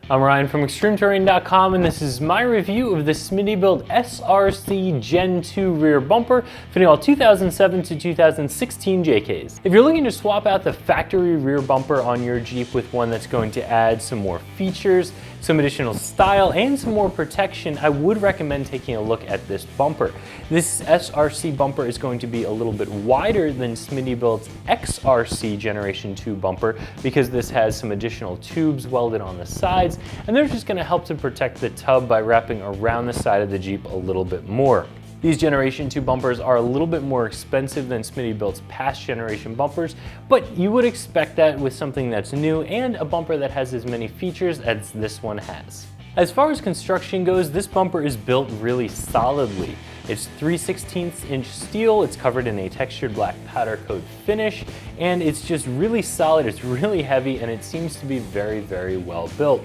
I'm Ryan from ExtremeTerrain.com, and this is my review of the Smittybilt SRC Gen2 rear bumper fitting all 2007 to 2016 JKs. If you're looking to swap out the factory rear bumper on your Jeep with one that's going to add some more features, some additional style, and some more protection, I would recommend taking a look at this bumper. This SRC bumper is going to be a little bit wider than Smittybilt's XRC Generation 2 bumper because this has some additional tubes welded on the sides, and they're just going to help to protect the tub by wrapping around the side of the Jeep a little bit more. These Generation 2 bumpers are a little bit more expensive than Smittybilt's past generation bumpers, but you would expect that with something that's new and a bumper that has as many features as this one has. As far as construction goes, this bumper is built really solidly. It's 3/16" steel, it's covered in a textured black powder coat finish, and it's just really solid, it's really heavy, and it seems to be very, very well built.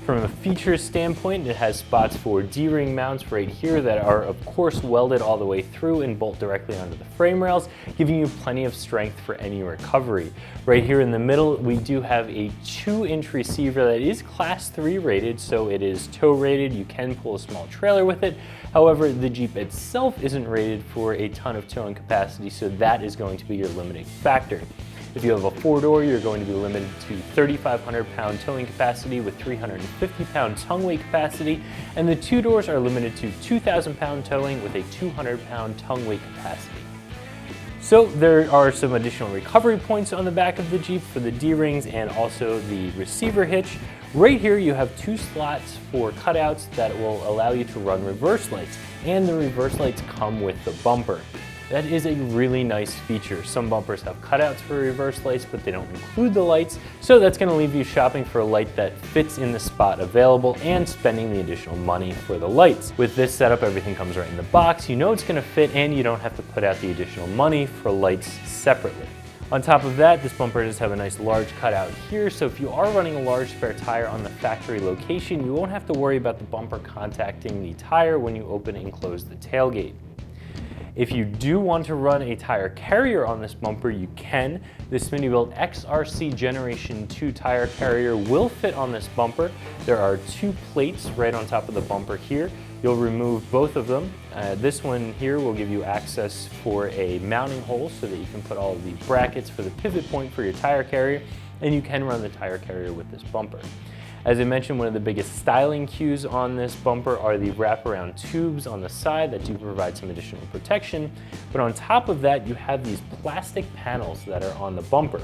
From a features standpoint, it has spots for D-ring mounts right here that are of course welded all the way through and bolt directly onto the frame rails, giving you plenty of strength for any recovery. Right here in the middle, we do have a 2-inch receiver that is Class 3 rated, so it is tow rated. You can pull a small trailer with it. However, the Jeep itself isn't rated for a ton of towing capacity, so that is going to be your limiting factor. If you have a 4-door, you're going to be limited to 3,500-pound towing capacity with 350-pound tongue weight capacity, and the 2 doors are limited to 2,000-pound towing with a 200-pound tongue weight capacity. So there are some additional recovery points on the back of the Jeep for the D-rings and also the receiver hitch. Right here you have 2 slots for cutouts that will allow you to run reverse lights, and the reverse lights come with the bumper. That is a really nice feature. Some bumpers have cutouts for reverse lights, but they don't include the lights, so that's going to leave you shopping for a light that fits in the spot available and spending the additional money for the lights. With this setup, everything comes right in the box. You know it's going to fit, and you don't have to put out the additional money for lights separately. On top of that, this bumper does have a nice large cutout here, so if you are running a large spare tire on the factory location, you won't have to worry about the bumper contacting the tire when you open and close the tailgate. If you do want to run a tire carrier on this bumper, you can. The Smittybilt XRC Generation 2 tire carrier will fit on this bumper. There are 2 plates right on top of the bumper here. You'll remove both of them. This one here will give you access for a mounting hole so that you can put all of the brackets for the pivot point for your tire carrier, and you can run the tire carrier with this bumper. As I mentioned, one of the biggest styling cues on this bumper are the wraparound tubes on the side that do provide some additional protection. But on top of that, you have these plastic panels that are on the bumper.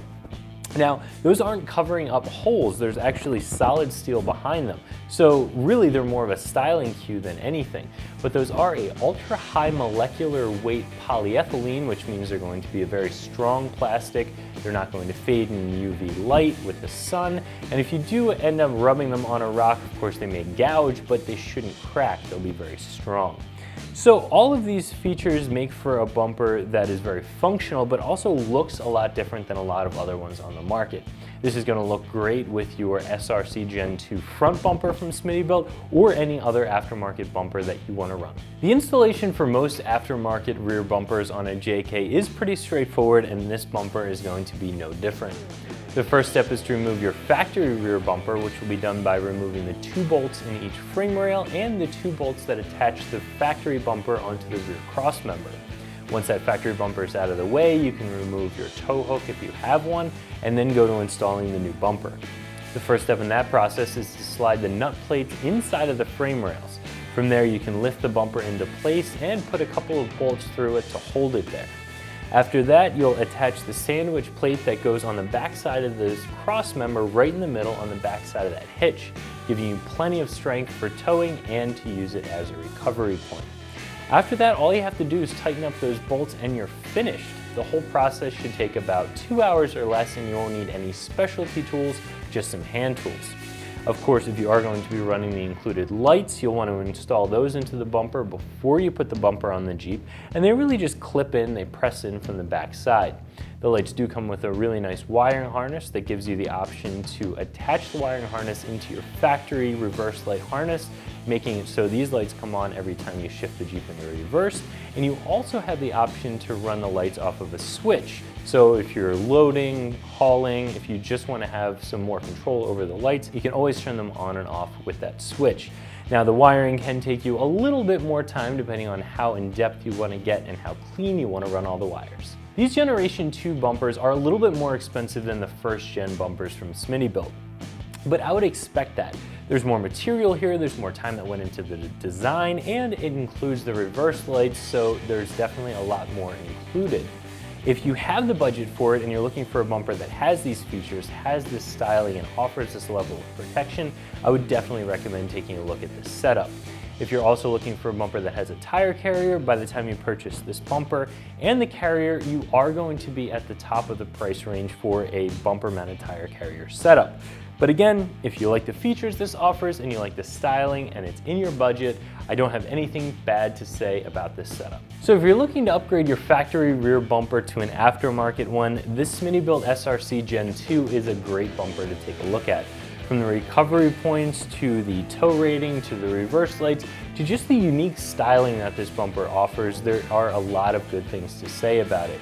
Now, those aren't covering up holes, there's actually solid steel behind them. So really they're more of a styling cue than anything. But those are a ultra high molecular weight polyethylene, which means they're going to be a very strong plastic. They're not going to fade in UV light with the sun. And if you do end up rubbing them on a rock, of course they may gouge, but they shouldn't crack, they'll be very strong. So all of these features make for a bumper that is very functional, but also looks a lot different than a lot of other ones on the market. This is going to look great with your SRC Gen 2 front bumper from Smittybilt or any other aftermarket bumper that you want to run. The installation for most aftermarket rear bumpers on a JK is pretty straightforward, and this bumper is going to be no different. The first step is to remove your factory rear bumper, which will be done by removing the 2 bolts in each frame rail and the 2 bolts that attach the factory bumper onto the rear cross member. Once that factory bumper is out of the way, you can remove your tow hook if you have one, and then go to installing the new bumper. The first step in that process is to slide the nut plates inside of the frame rails. From there, you can lift the bumper into place and put a couple of bolts through it to hold it there. After that, you'll attach the sandwich plate that goes on the back side of this cross member right in the middle on the back side of that hitch, giving you plenty of strength for towing and to use it as a recovery point. After that, all you have to do is tighten up those bolts and you're finished. The whole process should take about 2 hours or less, and you won't need any specialty tools, just some hand tools. Of course, if you are going to be running the included lights, you'll want to install those into the bumper before you put the bumper on the Jeep, and they really just clip in, they press in from the back side. The lights do come with a really nice wiring harness that gives you the option to attach the wiring harness into your factory reverse light harness making it so these lights come on every time you shift the Jeep into reverse, and you also have the option to run the lights off of a switch. So if you're loading, hauling, if you just want to have some more control over the lights, you can always turn them on and off with that switch. Now the wiring can take you a little bit more time depending on how in-depth you want to get and how clean you want to run all the wires. These Generation 2 bumpers are a little bit more expensive than the first gen bumpers from Smittybilt, but I would expect that. There's more material here, there's more time that went into the design, and it includes the reverse lights, so there's definitely a lot more included. If you have the budget for it and you're looking for a bumper that has these features, has this styling, and offers this level of protection, I would definitely recommend taking a look at this setup. If you're also looking for a bumper that has a tire carrier, by the time you purchase this bumper and the carrier, you are going to be at the top of the price range for a bumper mounted tire carrier setup. But again, if you like the features this offers and you like the styling and it's in your budget, I don't have anything bad to say about this setup. So if you're looking to upgrade your factory rear bumper to an aftermarket one, this Smittybilt SRC Gen 2 is a great bumper to take a look at. From the recovery points, to the tow rating, to the reverse lights, to just the unique styling that this bumper offers, there are a lot of good things to say about it.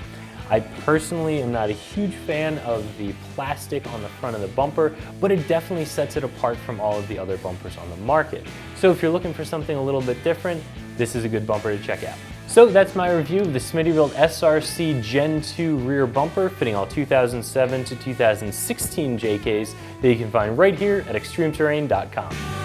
I personally am not a huge fan of the plastic on the front of the bumper, but it definitely sets it apart from all of the other bumpers on the market. So if you're looking for something a little bit different, this is a good bumper to check out. So that's my review of the Smittybilt SRC Gen 2 rear bumper fitting all 2007 to 2016 JKs that you can find right here at ExtremeTerrain.com.